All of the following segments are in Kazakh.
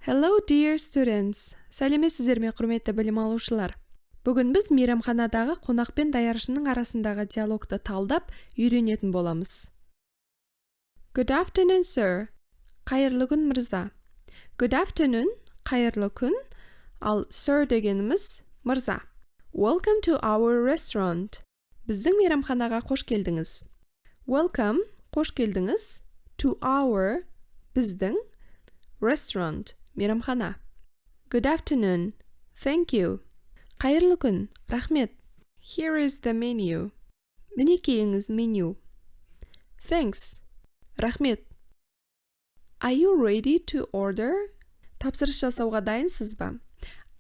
Hello dear students. Сәлеметсіздер ме құрметті білім алушылар. Бүгін біз мейрамханадағы қонақ пен даяршының арасындағы диалогты талдап үйренетін боламыз. Good afternoon, sir. Қайырлы күн, мырза. Good afternoon, қайырлы күн. Ал sir дегеніміз мырза. Welcome to our restaurant. Біздің мейрамханаға қош келдіңіз. Welcome, қош келдіңіз. To our, біздің, restaurant. Мейрамхана. Good afternoon. Thank you. Қайырлы күн. Рахмет. Here is the menu. Мінекейіңіз меню. Thanks. Рахмет. Are you ready to order? Тапсырыс жасауға дайынсыз ба?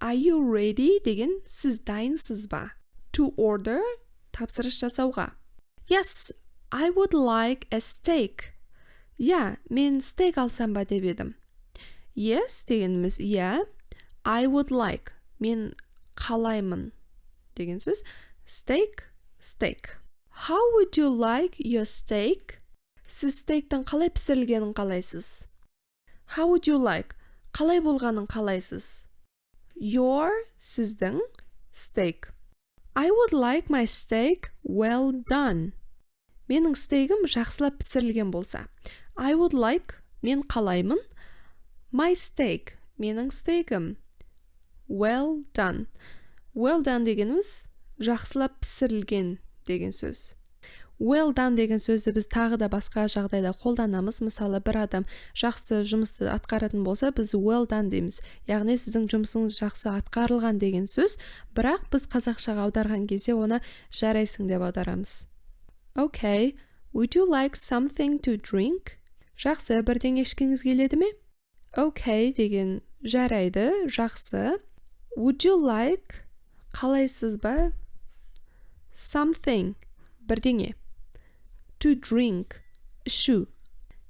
Are you ready деген сіз дайынсыз ба? To order тапсырыс жасауға. Yes, I would like a steak. Мен стейк алсам ба деп едім. Yes дегеніміз I would like. Мен қалаймын деген сөз. Steak. How would you like your steak? Сіз стейктің қалай пісірілгенін қалайсыз? How would you like? Қалай болғанын қалайсыз? Your, сіздің, steak. I would like my steak well done. Менің стейгім жақсылап пісірілген болса. I would like, мен қалаймын. My steak, менің стейгім. Well done. Well done дегеніміз жақсылап пісірілген деген сөз. Well done деген сөзді біз тағы да басқа жағдайда қолданамыз. Мысалы, бір адам жақсы жұмысты атқаратын болса, біз well done дейміз. Яғни сіздің жұмысыңыз жақсы атқарылған деген сөз, бірақ біз қазақшаға аударған кезде оны жарайсың деп аударамыз. Okay, would you like something to drink? Жақсы, бірдеңе ішкіңіз келеді ме? Okay деген жарайды, жақсы. Would you like, қалайсыз ба? Something, бірдеңе. To drink, ішу.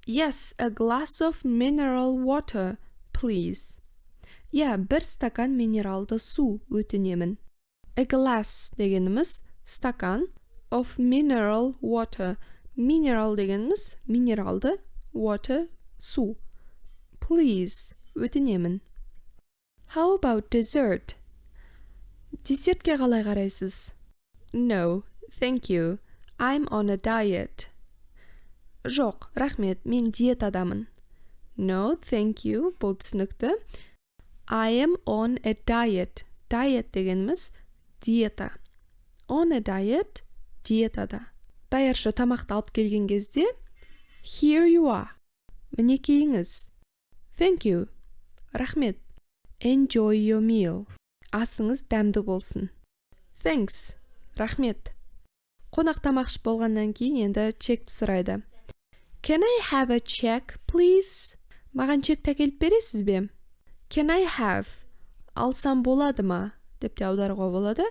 Yes, a glass of mineral water, please. Бір стакан минералды су өтінемін. A glass дегеніміз стакан of mineral water. Mineral дегеніміз минералды, water, су. Please, өтінемін. How about dessert? Десертке қалай қарайсыз? No, thank you. I'm on a diet. Жоқ, рахмет, мен диетадамын. No, thank you, бұл түсінікті. I am on a diet. Diet дегеніміз диета. On a diet, диетада. Даяршы тамақты алып келген кезде, here you are. Мінекейіңіз. Thank you. Рахмет. Enjoy your meal. Асыңыз дәмді болсын. Thanks. Рахмет. Қонақ тамақшы болғаннан кейін енді чекті сұрайды. Can I have a check, please? Маған чекті әкеліп бересіз бе? Can I have? Алсам болады ма? Деп те аударуға болады.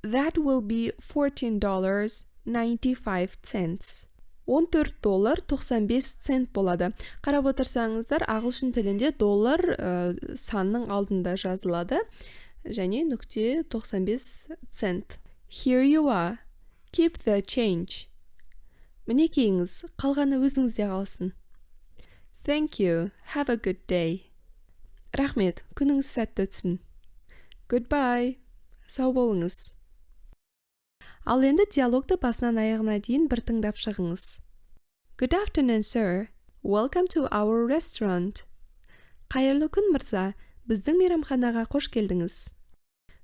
That will be $14.95. $14.95 болады. Қарап отырсаңыздар, ағылшын тілінде доллар санның алдында жазылады. Және нүкте 95 цент. Here you are. Keep the change. Мінекейіңіз, қалғаны өзіңізде қалсын. Thank you. Have a good day. Рахмет, күніңіз сәтті өтсін. Goodbye. Сау болыңыз. Ал енді диалогты басынан аяғына дейін бір тыңдап шығыңыз. Good afternoon, sir. Welcome to our restaurant. Қайырлы күн, мырза. Біздің мейрамханаға қош келдіңіз.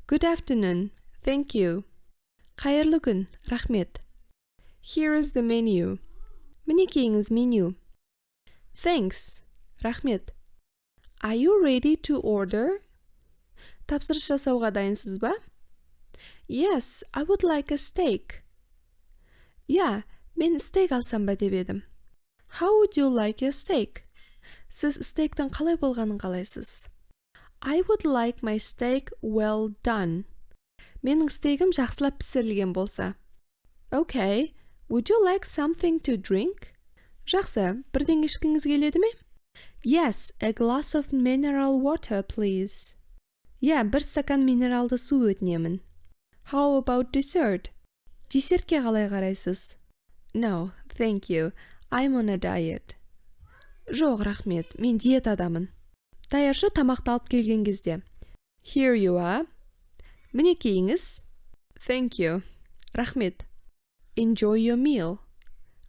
Good afternoon. Thank you. Қайырлы күн, рахмет. Here is the menu. Мінекейіңіз меню. Thanks. Рахмет. Are you ready to order? Тапсырыс жасауға дайынсыз ба? Yes, I would like a steak. Мен стейк алсам ба деп едім. How would you like your steak? Сіз стейктің қалай болғанын қалайсыз? I would like my steak well done. Менің стейкім жақсылап пісірілген болса. Okay, would you like something to drink? Жақсы, бірдеңе ішкіңіз келеді ме? Yes, a glass of mineral water, please. Бір стакан минералды су өтінемін. How about dessert? Десертке қалай қарайсыз? No, thank you. I'm on a diet. Жоқ, рахмет, мен диетадамын. Даяршы тамақты алып келген кезде. Here you are. Мінекейіңіз. Thank you. Рахмет. Enjoy your meal.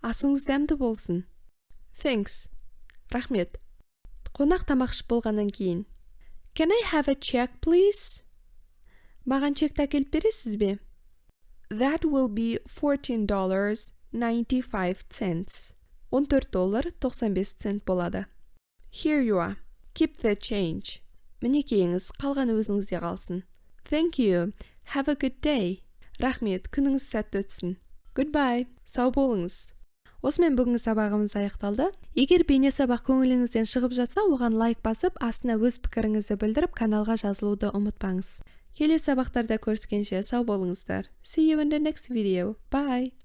Асыңыз дәмді болсын. Thanks. Рахмет. Қонақ тамақ ішіп болғаннан кейін. Can I have a check, please? Маған чекті әкеліп бересіз бе? That will be $14.95. $14.95 болады. Here you are. Keep the change. Мінекейіңіз, қалған өзіңізде қалсын. Thank you. Have a good day. Рахмет, күніңіз сәтті өтсін. Goodbye. Сау болыңыз. Осымен бүгінгі сабағымыз аяқталды. Егер бейне сабақ көңіліңізден шығып жатса, оған лайк басып, астына өз пікіріңізді білдіріп, каналға жазылуды ұмытпаңыз. Келесі сабақтарда көріскенше сау болыңыздар. See you in the next video. Bye.